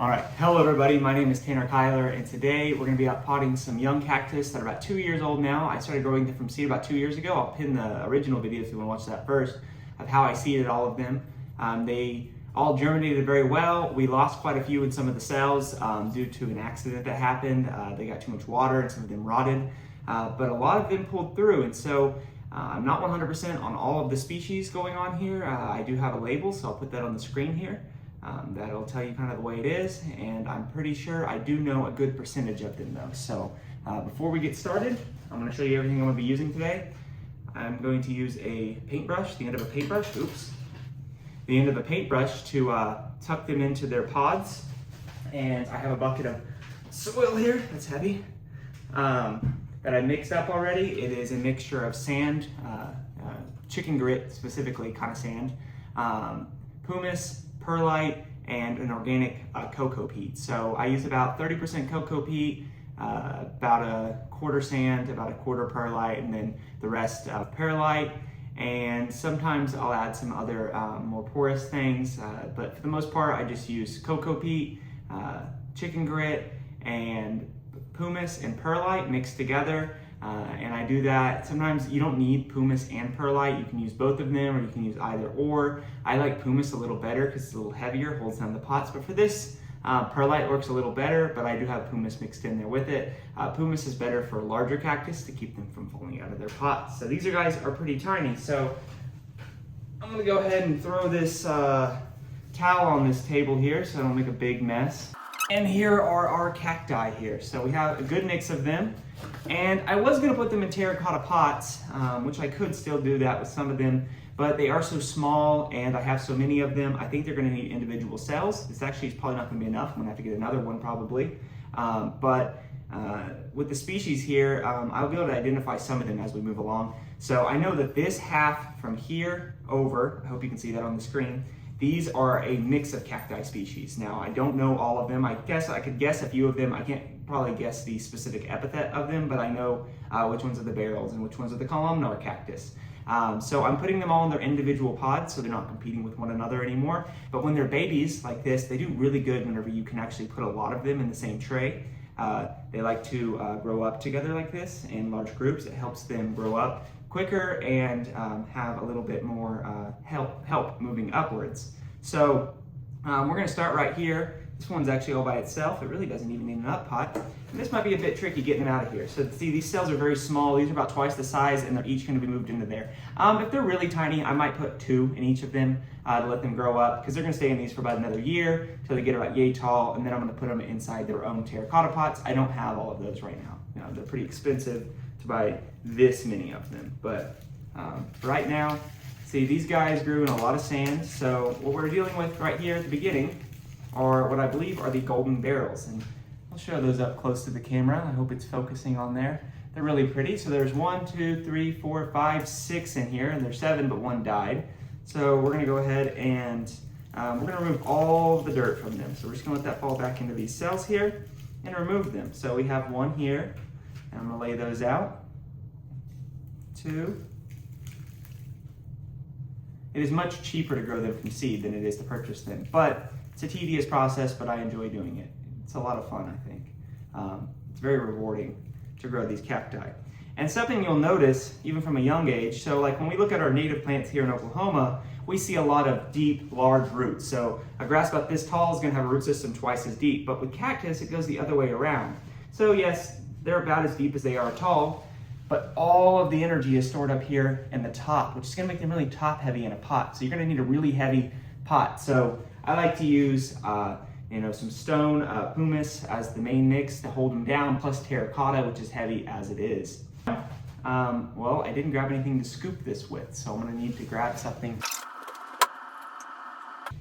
All right, hello everybody, my name is Tanner Kyler, and today we're going to be out potting some young cactus that are about 2 years old now. I started growing them from seed about 2 years ago. I'll pin the original video if you want to watch that first, of how I seeded all of them. They all germinated very well. We lost quite a few in some of the cells due to an accident that happened. They got too much water and some of them rotted, but a lot of them pulled through, and so I'm not 100% on all of the species going on here. I do have a label, so I'll put that on the screen here. That'll tell you kind of the way it is, and I'm pretty sure I do know a good percentage of them though. So before we get started, I'm going to show you everything I'm going to be using today. I'm going to use a paintbrush, the end of a paintbrush, the end of a paintbrush to tuck them into their pods. And I have a bucket of soil here that's heavy that I mixed up already. It is a mixture of sand, chicken grit specifically, kind of sand, pumice, perlite, and an organic cocoa peat. So I use about 30% cocoa peat, about a quarter sand, about a quarter perlite, and then the rest perlite. And sometimes I'll add some other more porous things, but for the most part I just use cocoa peat, chicken grit, and pumice and perlite mixed together. And I do that. Sometimes you don't need pumice and perlite. You can use both of them, or you can use either or. I like pumice a little better because it's a little heavier, holds down the pots. But for this, perlite works a little better, but I do have pumice mixed in there with it. Pumice is better for larger cactus to keep them from falling out of their pots. So these guys are pretty tiny. So I'm gonna go ahead and throw this towel on this table here so I don't make a big mess. And here are our cacti here. So we have a good mix of them. And I was gonna put them in terracotta pots, which I could still do that with some of them, but they are so small and I have so many of them, I think they're gonna need individual cells. This actually is probably not gonna be enough. I'm gonna have to get another one probably. With the species here, I'll be able to identify some of them as we move along. So I know that this half from here over, I hope you can see that on the screen, these are a mix of cacti species. Now, I don't know all of them. I guess I could guess a few of them. I can't probably guess the specific epithet of them, but I know which ones are the barrels and which ones are the columnar cactus. So I'm putting them all in their individual pods so they're not competing with one another anymore. But when they're babies like this, they do really good whenever you can actually put a lot of them in the same tray. They like to grow up together like this in large groups. It helps them grow up quicker and have a little bit more help moving upwards. So we're gonna start right here. This one's actually all by itself. It really doesn't even need an up pot. And this might be a bit tricky getting them out of here. So see, these cells are very small. These are about twice the size and they're each gonna be moved into there. If they're really tiny, I might put 2 in each of them to let them grow up, because they're gonna stay in these for about another year till they get about yay tall, and then I'm gonna put them inside their own terracotta pots. I don't have all of those right now. You know, they're pretty expensive to buy this many of them, but right now, see, these guys grew in a lot of sand. So what we're dealing with right here at the beginning are what I believe are the golden barrels, and I'll show those up close to the camera. I hope it's focusing on there. They're really pretty. So there's 1, 2, 3, 4, 5, 6 in here, and there's 7, but 1 died. So we're gonna go ahead and we're gonna remove all the dirt from them. So we're just gonna let that fall back into these cells here and remove them. So we have 1 here, and I'm gonna lay those out. 2. It is much cheaper to grow them from seed than it is to purchase them, but it's a tedious process, but I enjoy doing it. It's a lot of fun, I think. It's very rewarding to grow these cacti. And something you'll notice, even from a young age, so like when we look at our native plants here in Oklahoma, we see a lot of deep, large roots. So a grass about this tall is gonna have a root system twice as deep, but with cactus, it goes the other way around. So yes, they're about as deep as they are tall, but all of the energy is stored up here in the top, which is gonna make them really top heavy in a pot. So you're gonna need a really heavy pot. So I like to use some stone pumice as the main mix to hold them down, plus terracotta, which is heavy as it is. Well, I didn't grab anything to scoop this with, so I'm gonna need to grab something.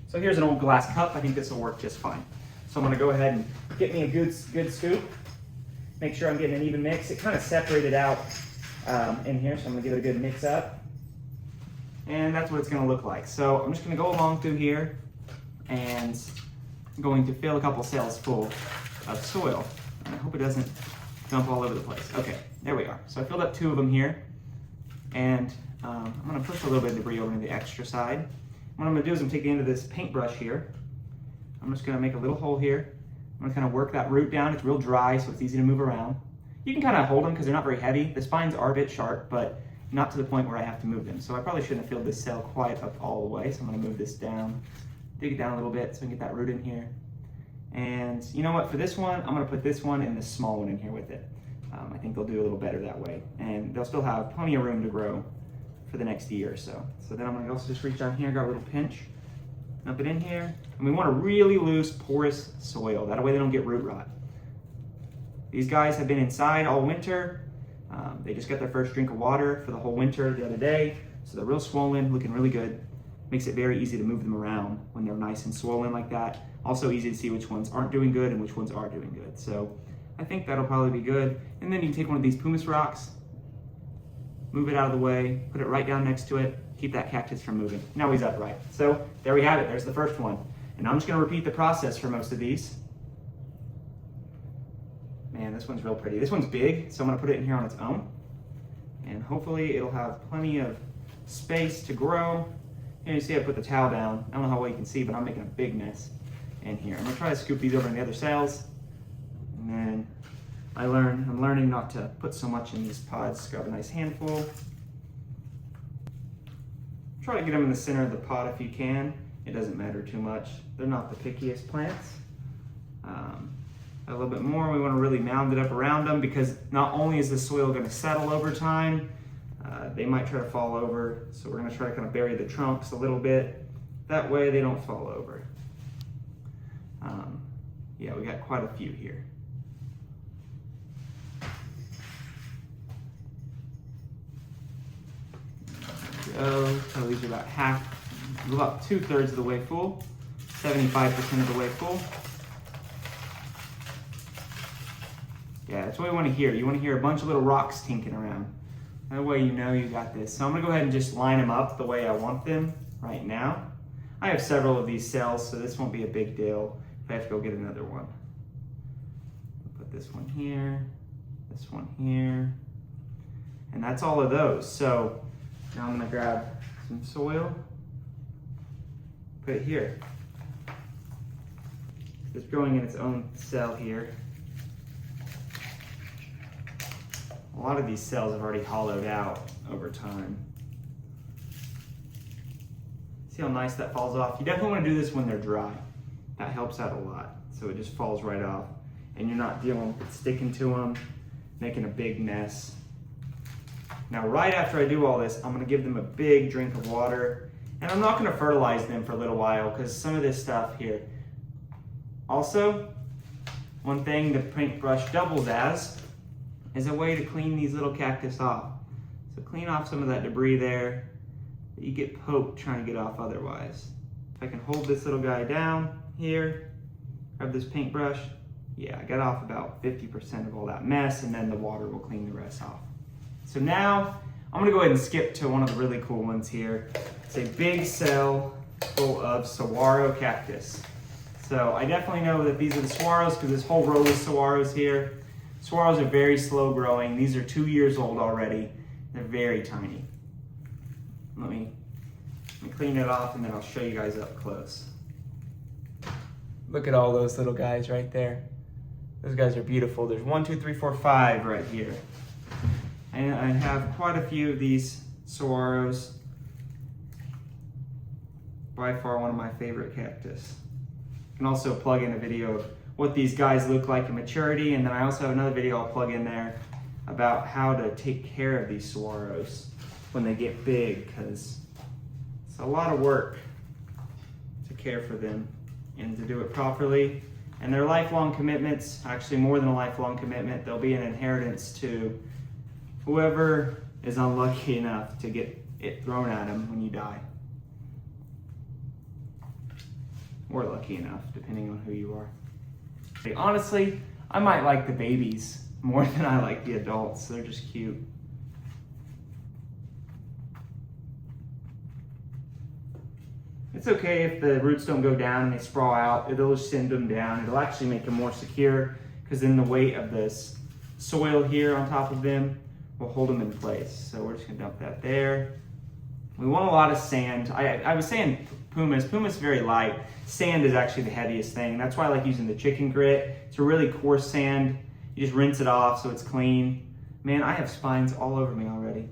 So here's an old glass cup. I think this will work just fine. So I'm gonna go ahead and get me a good scoop. Make sure I'm getting an even mix. It kind of separated out in here, so I'm gonna give it a good mix up. And that's what it's gonna look like. So I'm just gonna go along through here and I'm going to fill a couple cells full of soil. And I hope it doesn't dump all over the place. Okay, there we are. So I filled up 2 of them here. And I'm gonna push a little bit of debris over to the extra side. What I'm gonna do is I'm gonna take the end of this paintbrush here, I'm just gonna make a little hole here. I'm gonna kind of work that root down. It's real dry, so it's easy to move around. You can kind of hold them because they're not very heavy. The spines are a bit sharp, but not to the point where I have to move them. So I probably shouldn't have filled this cell quite up all the way. So I'm gonna move this down, dig it down a little bit so we can get that root in here. And you know what, for this one, I'm gonna put this one and this small one in here with it. I think they'll do a little better that way. And they'll still have plenty of room to grow for the next year or so. So then I'm gonna also just reach down here, grab a little pinch, dump it in here. And we want a really loose, porous soil. That way they don't get root rot. These guys have been inside all winter. They just got their first drink of water for the whole winter the other day. So they're real swollen, looking really good. Makes it very easy to move them around when they're nice and swollen like that. Also easy to see which ones aren't doing good and which ones are doing good. So I think that'll probably be good. And then you can take one of these pumice rocks, move it out of the way, put it right down next to it, keep that cactus from moving. Now he's upright. So there we have it, there's the first one. And I'm just gonna repeat the process for most of these. Man, this one's real pretty. This one's big, so I'm gonna put it in here on its own. And hopefully it'll have plenty of space to grow. And you see I put the towel down. I don't know how well you can see, but I'm making a big mess in here. I'm gonna try to scoop these over in the other cells. And then I'm learning not to put so much in these pods. Grab a nice handful. Try to get them in the center of the pot if you can. It doesn't matter too much. They're not the pickiest plants. A little bit more, we want to really mound it up around them because not only is the soil going to settle over time, they might try to fall over. So we're going to try to kind of bury the trunks a little bit. That way they don't fall over. Yeah, we got quite a few here. So these are about 2/3 of the way full, 75% of the way full. Yeah, that's what we want to hear. You want to hear a bunch of little rocks tinking around. That way you know you got this. So I'm gonna go ahead and just line them up the way I want them right now. I have several of these cells, so this won't be a big deal if I have to go get another one. I'll put this one here, and that's all of those. So now I'm gonna grab some soil, put it here. It's growing in its own cell here. A lot of these cells have already hollowed out over time. See how nice that falls off? You definitely want to do this when they're dry. That helps out a lot. So it just falls right off. And you're not dealing with sticking to them, making a big mess. Now right after I do all this, I'm going to give them a big drink of water. And I'm not going to fertilize them for a little while because some of this stuff here. Also, one thing the paintbrush doubles as is a way to clean these little cactus off. So clean off some of that debris there that you get poked trying to get off otherwise. If I can hold this little guy down here, grab this paintbrush, yeah, I got off about 50% of all that mess, and then the water will clean the rest off. So now I'm gonna go ahead and skip to one of the really cool ones here. It's a big cell full of saguaro cactus. So I definitely know that these are the saguaros because this whole row is saguaros here. Saguaros are very slow growing. These are 2 years old already. They're very tiny. Let me clean it off and then I'll show you guys up close. Look at all those little guys right there. Those guys are beautiful. There's 1, 2, 3, 4, 5 right here. And I have quite a few of these saguaros. By far one of my favorite cactus. You can also plug in a video of what these guys look like in maturity, and then I also have another video I'll plug in there about how to take care of these saguaros when they get big, because it's a lot of work to care for them and to do it properly. And they're lifelong commitments, actually more than a lifelong commitment. They'll be an inheritance to whoever is unlucky enough to get it thrown at them when you die. Or lucky enough, depending on who you are. Honestly, I might like the babies more than I like the adults. They're just cute. It's okay if the roots don't go down and they sprawl out. It'll just send them down. It'll actually make them more secure because then the weight of this soil here on top of them will hold them in place. So we're just gonna dump that there. We want a lot of sand. I was saying pumice. Pumice is very light. Sand is actually the heaviest thing. That's why I like using the chicken grit. It's a really coarse sand. You just rinse it off so it's clean. Man, I have spines all over me already.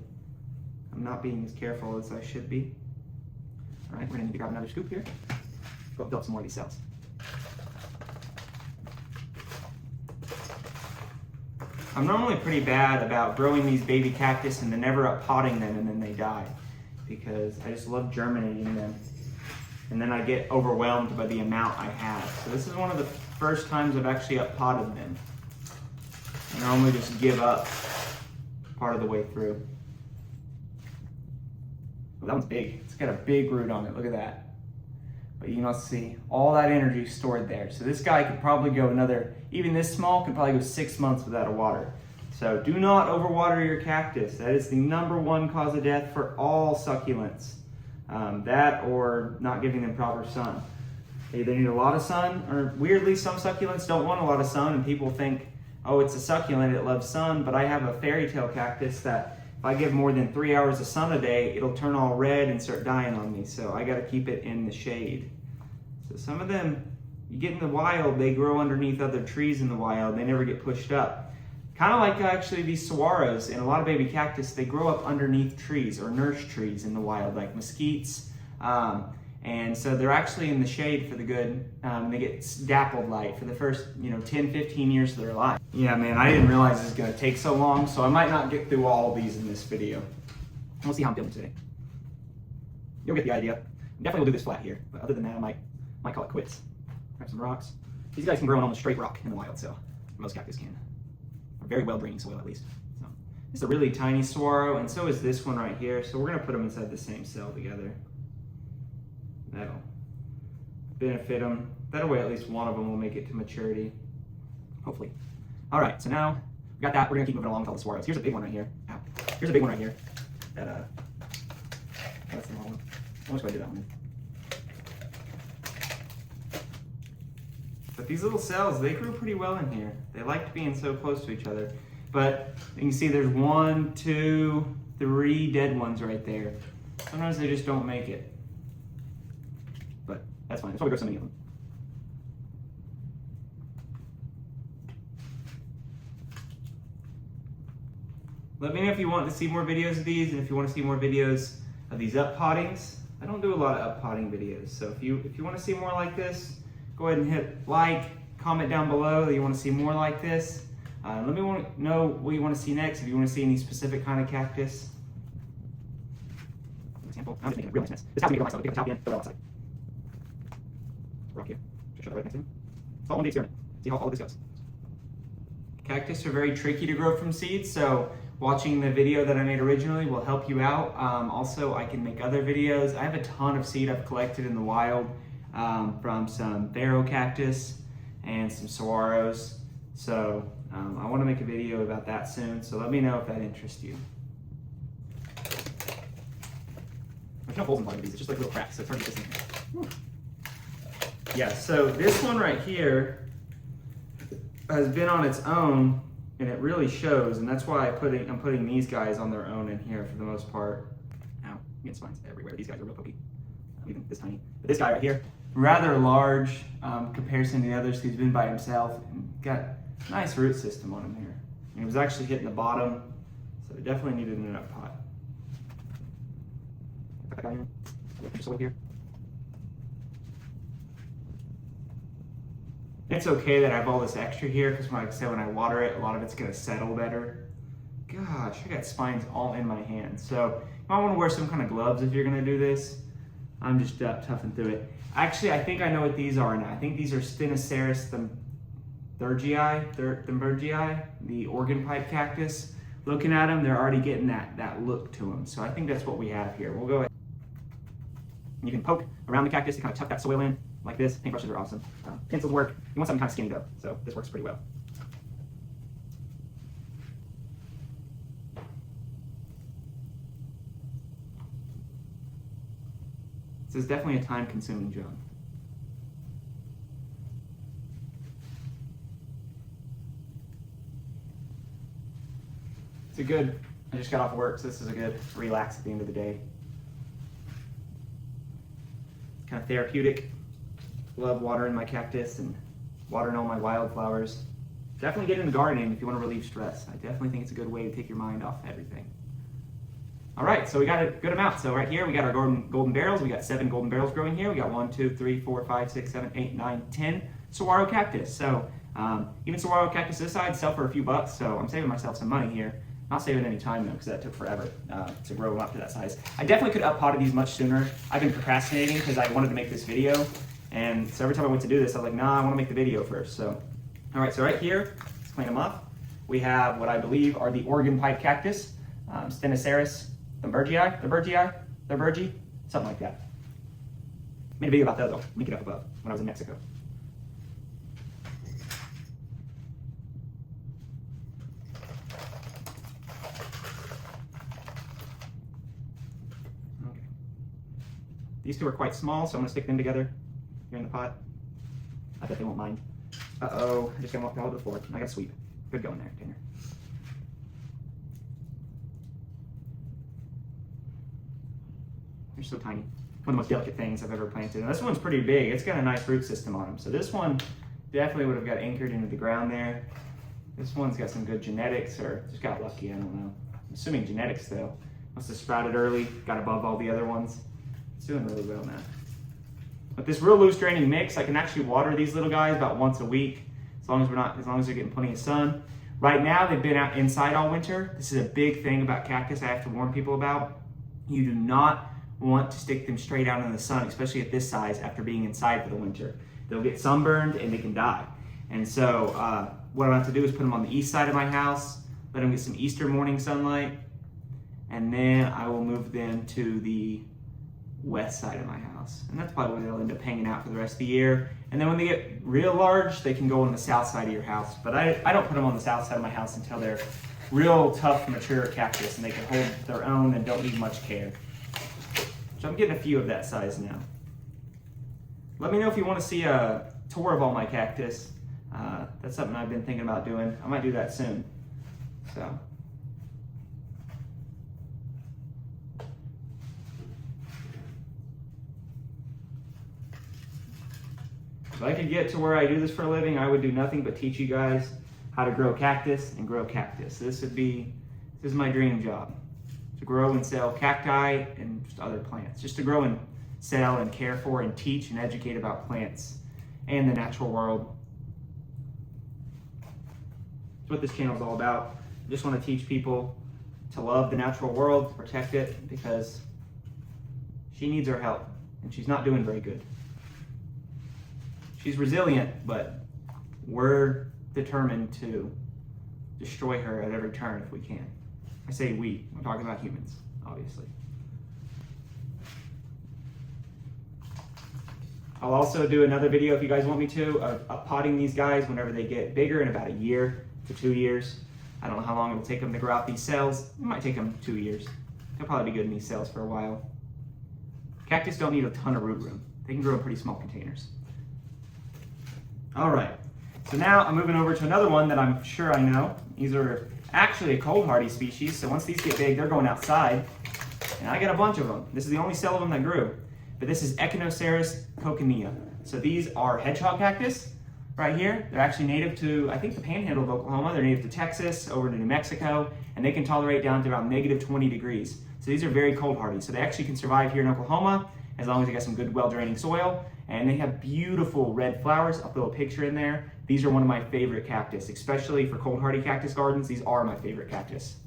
I'm not being as careful as I should be. All right, we're gonna need to grab another scoop here. Go build up some more of these cells. I'm normally pretty bad about growing these baby cactus and then never up potting them and then they die, because I just love germinating them. And then I get overwhelmed by the amount I have. So this is one of the first times I've actually up potted them. I normally just give up part of the way through. Oh, that one's big. It's got a big root on it. Look at that. But you can see all that energy stored there. So this guy could probably go another, even this small could probably go 6 months without a water. So do not overwater your cactus. That is the #1 cause of death for all succulents. That or not giving them proper sun. They either need a lot of sun, or weirdly some succulents don't want a lot of sun, and people think, oh, it's a succulent, it loves sun. But I have a fairy tale cactus that if I give more than 3 hours of sun a day, it'll turn all red and start dying on me. So I gotta keep it in the shade. So some of them, you get in the wild, they grow underneath other trees in the wild. They never get pushed up. Kind of like actually these saguaros and a lot of baby cactus, they grow up underneath trees or nurse trees in the wild, like mesquites. And so they're actually in the shade for the good. They get dappled light for the first 10, 15 years of their life. Yeah, man, I didn't realize this was gonna take so long, so I might not get through all of these in this video. We'll see how I'm feeling today. You'll get the idea. Definitely will do this flat here, but other than that, I might call it quits. Grab some rocks. These guys can grow on almost straight rock in the wild, so most cactus can. Or very well draining soil at least. So it's a really tiny saguaro, and so is this one right here. So we're gonna put them inside the same cell together. That'll benefit them. That way at least one of them will make it to maturity, hopefully. All right, so now we got that. We're gonna keep moving along with all the saguaros. Here's a big one right here. Ow. Here's a big one right here. That's the wrong one. I'm just gonna do that one. But these little cells, they grew pretty well in here. They liked being so close to each other. But you can see there's 1, 2, 3 dead ones right there. Sometimes they just don't make it. But that's fine. That's why we grow so many of them. Let me know if you want to see more videos of these, and if you want to see more videos of these up pottings. I don't do a lot of up potting videos, so if you want to see more like this, go ahead and hit like, comment down below that you want to see more like this. Let me know what you want to see next, if you want to see any specific kind of cactus. Example, I'm just making a real nice mess. This has to make it myself. Pick the top end, throw it outside. Rock here. Should I show that right next to him? It's all one day experiment. See how all of this goes. Cactus are very tricky to grow from seeds, so watching the video that I made originally will help you out. Also, I can make other videos. I have a ton of seed I've collected in the wild from some Pharaoh cactus and some saguaros. So I want to make a video about that soon, so let me know if that interests you. There's no holes in the bottom of these, it's just like little cracks, so it's hard to get this in here. Yeah, so this one right here has been on its own, and it really shows, and that's why I'm putting these guys on their own in here for the most part. Ow, I'm getting spines everywhere. These guys are real pokey, even this tiny. But this guy right here, rather large comparison to the others. He's been by himself and got a nice root system on him here. And it was actually hitting the bottom, so it definitely needed an up pot. Put that guy in. Just over here. It's okay that I have all this extra here, because like I said, when I water it, a lot of it's gonna settle better. Gosh, I got spines all in my hands. So you might wanna wear some kind of gloves if you're gonna do this. I'm just toughing through it. Actually, I think I know what these are now. I think these are Stenoceras thunbergii, the organ pipe cactus. Looking at them, they're already getting that look to them. So I think that's what we have here. We'll go ahead. You can poke around the cactus to kind of tuck that soil in like this. Paintbrushes are awesome. Pencils work. You want something kind of skinny though, so this works pretty well. This is definitely a time-consuming job. It's a good, I just got off work, so this is a good relax at the end of the day. kind of therapeutic. Love watering my cactus and watering all my wildflowers. Definitely get into gardening if you want to relieve stress. I definitely think it's a good way to take your mind off everything. All right, so we got a good amount. So right here, we got our golden barrels. We got 7 golden barrels growing here. We got 1, 2, 3, 4, 5, 6, 7, 8, 9, 10 saguaro cactus. So even saguaro cactus this side sell for a few bucks. So I'm saving myself some money here. Not saving any time though, because that took forever to grow them up to that size. I definitely could have up-potted these much sooner. I've been procrastinating because I wanted to make this video. And so every time I went to do this, I was like, nah, I want to make the video first. So, all right, so right here, let's clean them up. We have what I believe are the Oregon pipe cactus, Stenoceras thunbergii, something like that. Made a video about those, I'll link it up above, when I was in Mexico. Okay. These two are quite small, so I'm gonna stick them together here in the pot. I bet they won't mind. Uh-oh, I just got all over the floor. I gotta sweep. Good going there, Tanner. They're so tiny. One of the most delicate things I've ever planted. And this one's pretty big. It's got a nice root system on them. So this one definitely would have got anchored into the ground there. This one's got some good genetics, or just got lucky, I don't know. I'm assuming genetics though. Must have sprouted early, got above all the other ones. It's doing really well now. With this real loose draining mix, I can actually water these little guys about once a week, as long as they're getting plenty of sun. Right now, they've been out inside all winter. This is a big thing about cactus I have to warn people about. You do not want to stick them straight out in the sun, especially at this size after being inside for the winter. They'll get sunburned and they can die. And so what I have to do is put them on the east side of my house, let them get some Easter morning sunlight, and then I will move them to the west side of my house. And that's probably where they'll end up hanging out for the rest of the year. And then when they get real large, they can go on the south side of your house. But I don't put them on the south side of my house until they're real tough, mature cactus and they can hold their own and don't need much care. So I'm getting a few of that size now. Let me know if you want to see a tour of all my cactus. That's something I've been thinking about doing. I might do that soon. So. If I could get to where I do this for a living, I would do nothing but teach you guys how to grow cactus and grow cactus. This is my dream job. To grow and sell cacti and just other plants. Just to grow and sell and care for and teach and educate about plants and the natural world. That's what this channel is all about. I just want to teach people to love the natural world, to protect it, because she needs our help and she's not doing very good. She's resilient, but we're determined to destroy her at every turn if we can. I say we, I'm talking about humans, obviously. I'll also do another video if you guys want me to, of potting these guys whenever they get bigger in about a year to 2 years. I don't know how long it'll take them to grow out these cells. It might take them 2 years. They'll probably be good in these cells for a while. Cactus don't need a ton of root room. They can grow in pretty small containers. All right, so now I'm moving over to another one that I'm sure I know. These are actually a cold hardy species, so once these get big, they're going outside, and I got a bunch of them. This is the only cell of them that grew, but this is Echinoceras coconea. So these are hedgehog cactus right here. They're actually native to, I think, the panhandle of Oklahoma. They're native to Texas, over to New Mexico, and they can tolerate down to around -20 degrees. So these are very cold hardy. So they actually can survive here in Oklahoma as long as they got some good, well-draining soil. And they have beautiful red flowers. I'll throw a picture in there. These are one of my favorite cactus, especially for cold hardy cactus gardens. These are my favorite cactus.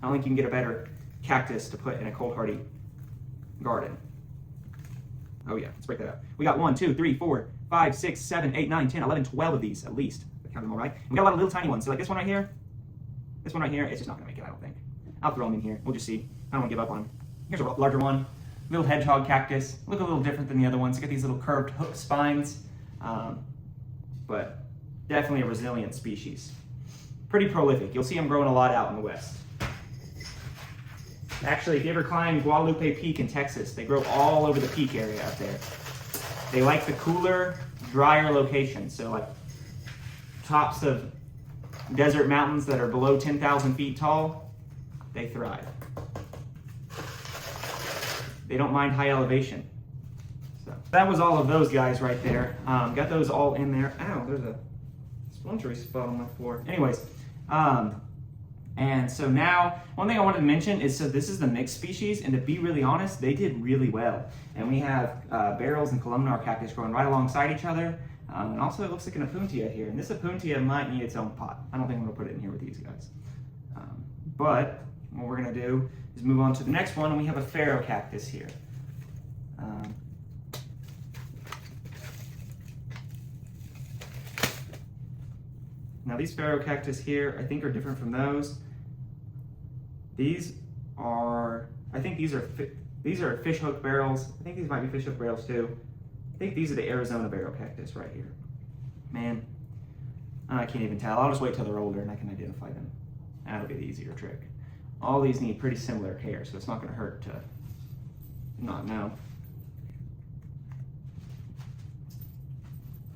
I don't think you can get a better cactus to put in a cold hardy garden. Oh yeah, let's break that up. We got 1, 2, 3, 4, 5, 6, 7, 8, 9, 10, 11, 12 of these at least. I count them all right. And we got a lot of little tiny ones. So like this one right here, it's just not gonna make it, I don't think. I'll throw them in here, we'll just see. I don't wanna give up on them. Here's a larger one. Little hedgehog cactus, look a little different than the other ones. It's got these little curved hook spines, but definitely a resilient species. Pretty prolific. You'll see them growing a lot out in the west. Actually, if you ever climb Guadalupe Peak in Texas, they grow all over the peak area up there. They like the cooler, drier locations. So like tops of desert mountains that are below 10,000 feet tall, they thrive. They don't mind high elevation. So that was all of those guys right there. Got those all in there. Ow, there's a splintery spot on my floor. Anyways, and so now, one thing I wanted to mention is, so this is the mixed species, and to be really honest, they did really well. And we have barrels and columnar cactus growing right alongside each other. And also it looks like an opuntia here. And this opuntia might need its own pot. I don't think I'm gonna put it in here with these guys. But what we're gonna do is move on to the next one, and we have a pharaoh cactus here. Now these pharaoh cactus here, I think are different from those. These are, I think these are fishhook barrels. I think these might be fishhook barrels too. I think these are the Arizona barrel cactus right here. Man, I can't even tell. I'll just wait till they're older and I can identify them. That'll be the easier trick. All these need pretty similar care, so it's not gonna hurt to not know.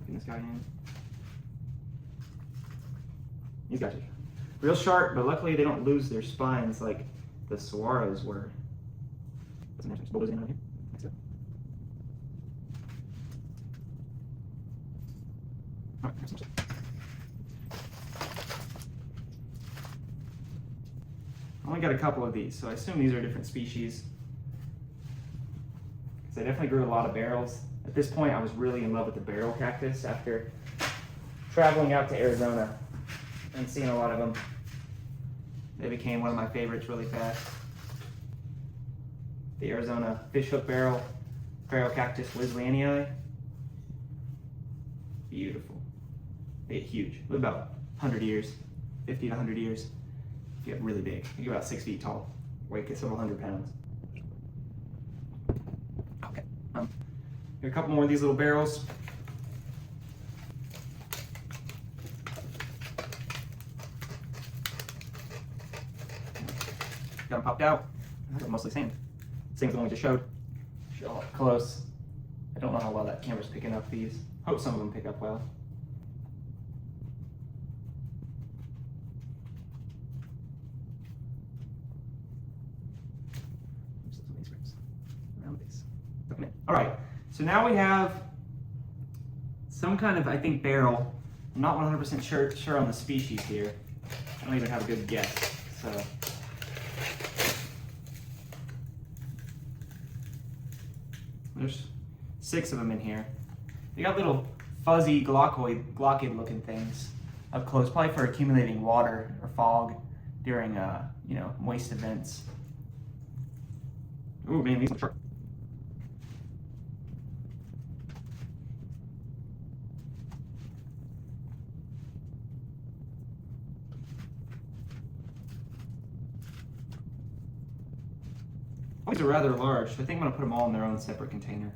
Looking this guy in. These guys are real sharp, but luckily they don't lose their spines like the saguaros were. I only got a couple of these, so I assume these are different species. Because I definitely grew a lot of barrels. At this point, I was really in love with the barrel cactus after traveling out to Arizona and seeing a lot of them. They became one of my favorites really fast. The Arizona fishhook barrel, pharaoh cactus Wesleyanii. Beautiful. They get huge. Live about 100 years, 50 to 100 years. Get really big. You get about 6 feet tall. Weigh several hundred pounds. Okay. Here a couple more of these little barrels. Got them popped out. They're mostly sand. Same as the one we just showed. Show up close. I don't know how well that camera's picking up these. Hope some of them pick up well. All right, so now we have some kind of, I think, barrel. I'm not 100% sure on the species here. I don't even have a good guess. So there's 6 of them in here. They got little fuzzy glockid looking things up close, probably for accumulating water or fog during moist events. Ooh, man, these are sharp. These are rather large, so I think I'm going to put them all in their own separate container.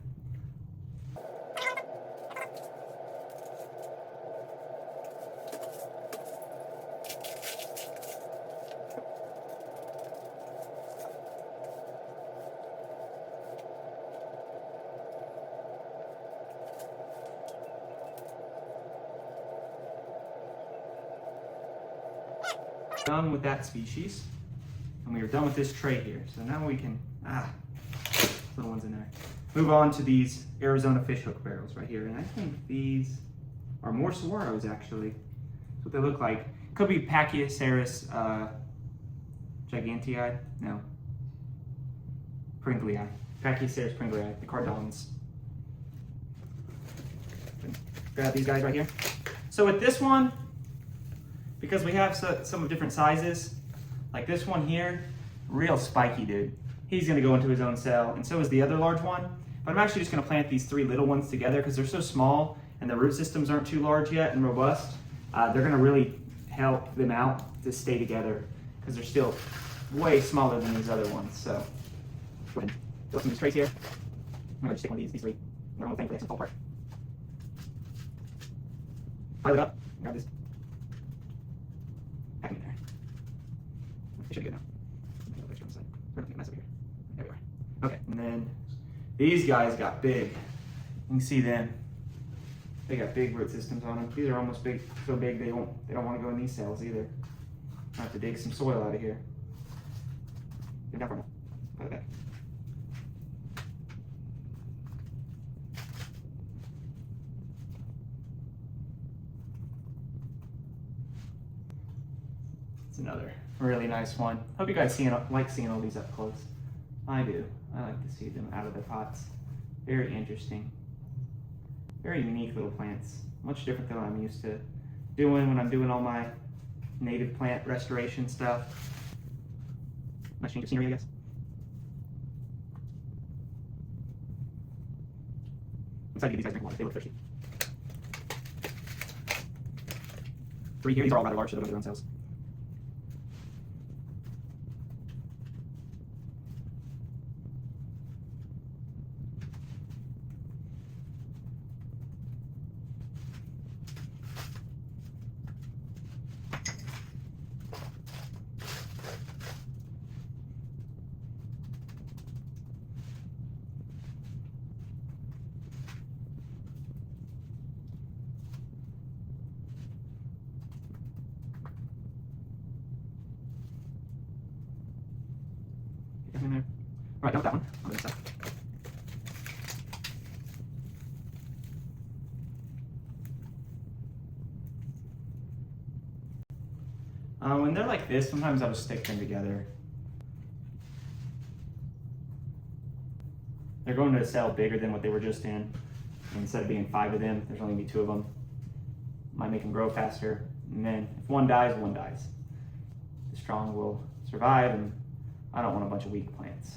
Done with that species, and we are done with this tray here. So now we can, little ones in there. Move on to these Arizona fishhook barrels right here. And I think these are more saguaros actually. That's what they look like. Could be Pachyceras gigantii. No. Pringlei. Pachyceras pringlei, the cardons. Grab these guys right here. So with this one, because we have some of different sizes, like this one here, real spiky dude. He's gonna go into his own cell, and so is the other large one. But I'm actually just gonna plant these 3 little ones together because they're so small and the root systems aren't too large yet and robust. They're gonna really help them out to stay together because they're still way smaller than these other ones. So, go ahead, fill some of these trays here. I'm gonna just take one of these 3. They're all thankfully fall apart. Pile it up, grab this. Pack them in there. It should be good now. We're gonna mess up here. There we are. Okay, and then these guys got big. You can see them. They got big root systems on them. These are almost big, so big they don't want to go in these cells either. I have to dig some soil out of here. Get down for a minute. Put it back. It's another really nice one. Hope you guys like seeing all these up close. I do. I like to see them out of their pots. Very interesting. Very unique little plants. Much different than what I'm used to doing when I'm doing all my native plant restoration stuff. Nice change of scenery, I guess. I'm excited to get these guys drink water. They look thirsty. 3 here. These are all rather large, so they'll go to their own cells. In there. All right, dump that one. On this side. When they're like this, sometimes I'll just stick them together. They're going to a cell bigger than what they were just in. And instead of being 5 of them, there's only going to be 2 of them. Might make them grow faster. And then if one dies, one dies. The strong will survive, and I don't want a bunch of weak plants.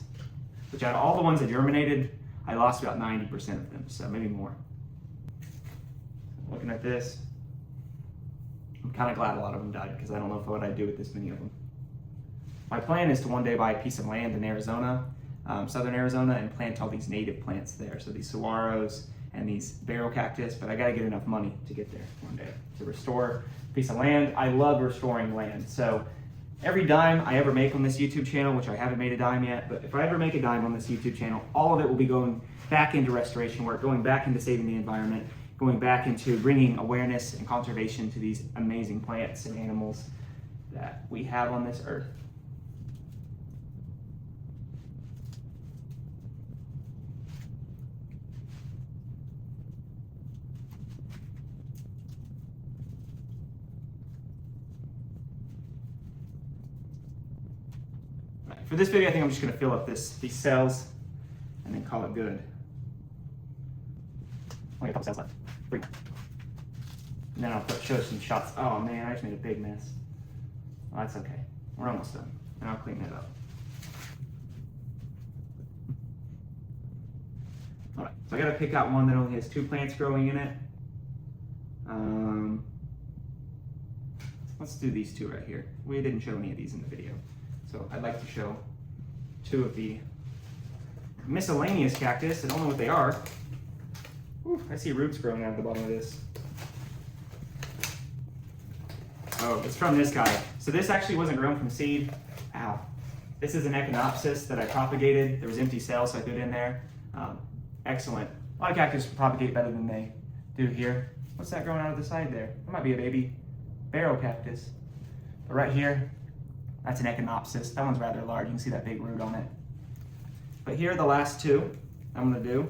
Which out of all the ones that germinated, I lost about 90% of them, so maybe more. Looking at this, I'm kind of glad a lot of them died because I don't know what I'd do with this many of them. My plan is to one day buy a piece of land in Arizona, southern Arizona, and plant all these native plants there. So these saguaros and these barrel cactus, but I gotta get enough money to get there one day to restore a piece of land. I love restoring land. So every dime I ever make on this YouTube channel, which I haven't made a dime yet, but if I ever make a dime on this YouTube channel, all of it will be going back into restoration work, going back into saving the environment, going back into bringing awareness and conservation to these amazing plants and animals that we have on this earth. For this video, I think I'm just going to fill up these cells and then call it good. Only a couple cells left. 3. And then I'll show some shots. Oh man, I just made a big mess. Well, that's okay. We're almost done. And I'll clean that up. All right, so I got to pick out one that only has 2 plants growing in it. Let's do these 2 right here. We didn't show any of these in the video. So I'd like to show 2 of the miscellaneous cactus. I don't know what they are. Ooh, I see roots growing out of the bottom of this. Oh, it's from this guy. So this actually wasn't grown from seed. Ow. This is an echinopsis that I propagated. There was empty cells, so I threw it in there. Excellent. A lot of cactus propagate better than they do here. What's that growing out of the side there? That might be a baby barrel cactus. But right here, that's an echinopsis. That one's rather large. You can see that big root on it. But here are the last 2 I'm going to do.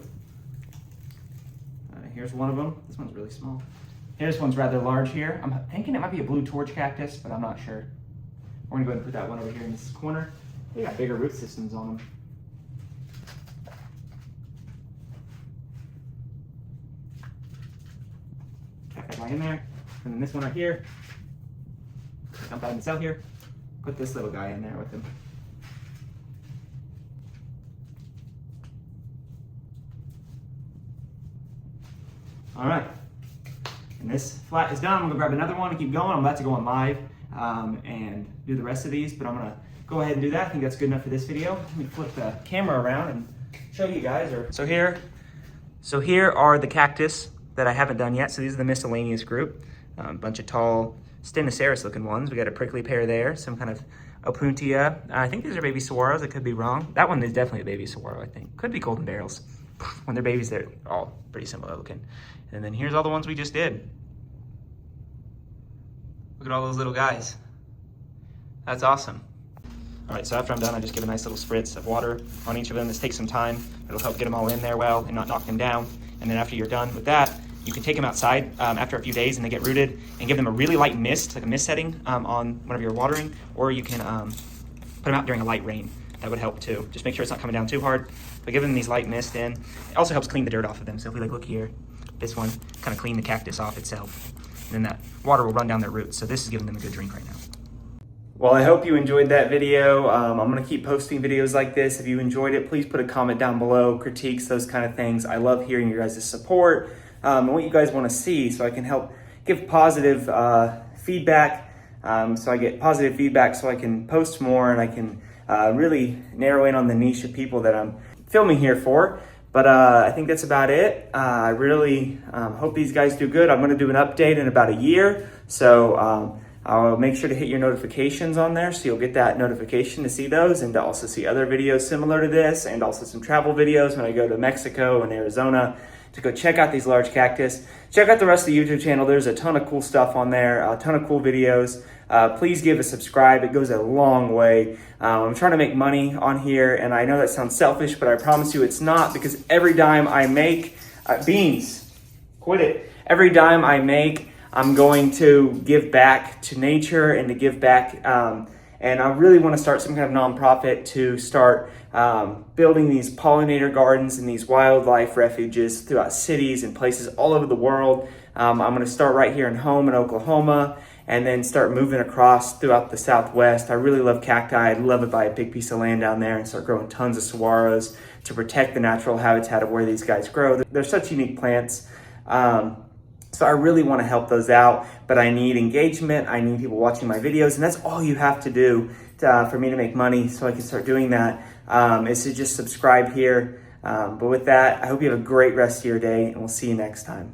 Here's one of them. This one's really small. Here's one's rather large here. I'm thinking it might be a blue torch cactus, but I'm not sure. We're going to go ahead and put that one over here in this corner. They got bigger root systems on them. Pack that guy in there. And then this one right here. Dump that in the cell here. Put this little guy in there with him. All right, and this flat is done. I'm gonna grab another one and keep going. I'm about to go on live and do the rest of these, but I'm gonna go ahead and do that. I think that's good enough for this video. Let me flip the camera around and show you guys. So here are the cactus that I haven't done yet. So these are the miscellaneous group, a bunch of tall Stenoceros looking ones. We got a prickly pear there, some kind of Opuntia. I think these are baby saguaros. I could be wrong. That one is definitely a baby saguaro, I think. Could be golden barrels. When they're babies, they're all pretty similar looking. And then here's all the ones we just did. Look at all those little guys. That's awesome. All right, so after I'm done, I just give a nice little spritz of water on each of them. This takes some time. It'll help get them all in there well and not knock them down. And then after you're done with that, you can take them outside after a few days and they get rooted, and give them a really light mist, like a mist setting on whenever you're watering, or you can put them out during a light rain. That would help too. Just make sure it's not coming down too hard. But give them these light mist in. It also helps clean the dirt off of them. So if we look here, this one kind of clean the cactus off itself. And then that water will run down their roots. So this is giving them a good drink right now. Well, I hope you enjoyed that video. I'm gonna keep posting videos like this. If you enjoyed it, please put a comment down below, critiques, those kind of things. I love hearing your guys' support and what you guys wanna see, so I can help give positive feedback. So I get positive feedback so I can post more, and I can really narrow in on the niche of people that I'm filming here for. But I think that's about it. I really hope these guys do good. I'm gonna do an update in about a year. So I'll make sure to hit your notifications on there, so you'll get that notification to see those, and to also see other videos similar to this, and also some travel videos when I go to Mexico and Arizona to go check out these large cactus. Check out the rest of the YouTube channel. There's a ton of cool stuff on there, a ton of cool videos. Please give a subscribe. It goes a long way. I'm trying to make money on here, and I know that sounds selfish, but I promise you it's not, because every dime I make, beans, quit it. Every dime I make, I'm going to give back to nature and to give back. And I really want to start some kind of nonprofit to start building these pollinator gardens and these wildlife refuges throughout cities and places all over the world. I'm going to start right here in Oklahoma, and then start moving across throughout the Southwest. I really love cacti. I'd love to buy a big piece of land down there and start growing tons of saguaros to protect the natural habitat of where these guys grow. They're such unique plants. So I really want to help those out, but I need engagement. I need people watching my videos, and that's all you have to do for me to make money, so I can start doing that, is to just subscribe here. But with that, I hope you have a great rest of your day, and we'll see you next time.